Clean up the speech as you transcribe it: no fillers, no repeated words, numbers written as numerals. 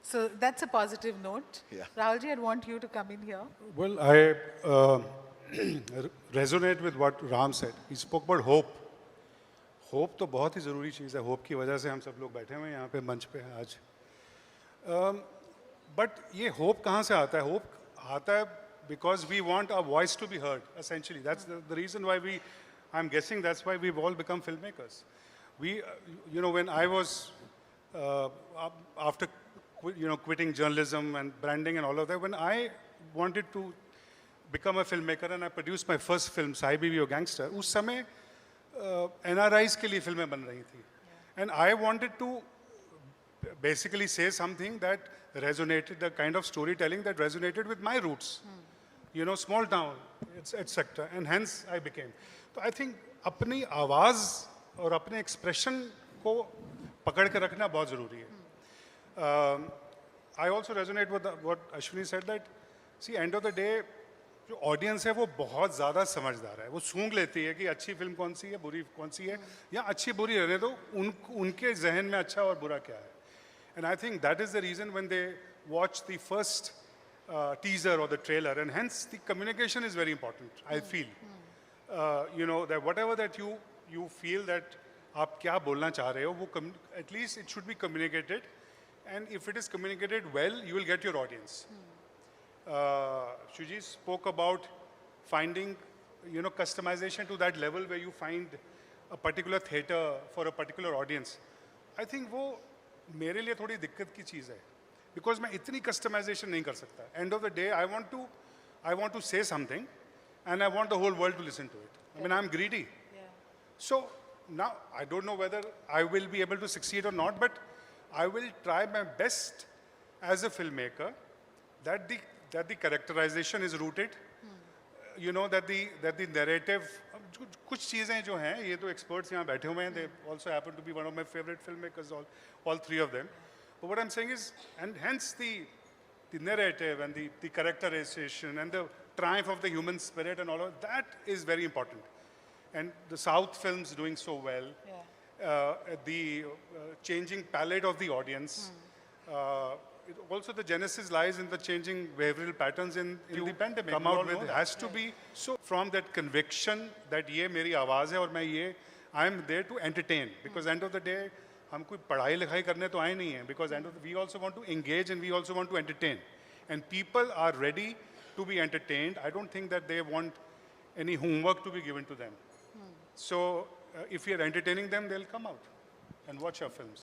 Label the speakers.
Speaker 1: So that's a positive note.
Speaker 2: Yeah.
Speaker 1: Rahulji, I'd want you to come in here.
Speaker 3: Well, I resonate with what Ram said. He spoke about hope. Hope तो बहुत ही ज़रूरी चीज़ है. Hope की वजह से हम सब लोग बैठे हुए हैं यहाँ पे मंच पे आज. बट ये होप कहाँ से आता है? होप आता है because we want our voice to be heard. Essentially, that's the reason why we. I'm guessing that's why we've all become filmmakers. We, when I was after quitting journalism and branding and all of that, when I wanted to become a filmmaker and I produced my first film, Sai Biwi Ho Gangster, उस समय NRIs के लिए फिल्में बन रही थी. And I wanted to basically say something that resonated, the kind of storytelling that resonated with my roots. Small town, etc. And hence I became. So I think अपनी आवाज़ और अपने एक्सप्रेशन को पकड़ के रखना बहुत ज़रूरी है. I also resonate with what Ashwini said, that see, end of the day, जो ऑडियंस है वो बहुत ज़्यादा समझदार है. वो सूंघ लेती है कि अच्छी फिल्म कौन सी है, बुरी कौन सी है, या अच्छी बुरी रहने दो, उनके जहन में अच्छा और बुरा क्या है. And I think that is the reason when they watch the first teaser or the trailer, and hence the communication is very important, I feel. That whatever that you feel that आप क्या बोलना चाह रहे हो, वो at least it should be communicated, and if it is communicated well, you will get your audience. Shuji spoke about finding, customization to that level where you find a particular theater for a particular audience. I think वो मेरे लिए थोड़ी दिक्कत की चीज़ है, because मैं इतनी customization नहीं कर सकता. End of the day, I want to say something, and I want the whole world to listen to it. I mean, I'm greedy.
Speaker 1: Yeah.
Speaker 3: So now I don't know whether I will be able to succeed or not, but I will try my best as a filmmaker that the characterization is rooted. That the narrative. कुछ चीज़ें जो हैं, ये तो experts यहाँ बैठे हुए हैं. They also happen to be one of my favorite filmmakers, all three of them. But what I'm saying is, and hence the narrative and the characterization and the triumph of the human spirit and all of that is very important. And the South films doing so well, the changing palette of the audience. Also, the genesis lies in the changing behavioral patterns in the pandemic. Come out with it has to be so from that conviction that ये मेरी आवाज़ है और मैं ये I am there to entertain, because end of the day हम कोई पढ़ाई लिखाई करने तो आए नहीं हैं, because we also want to engage and we also want to entertain, and people are ready to be entertained. I don't think that they want any homework to be given to them. So if we are entertaining them, they'll come out and watch our films.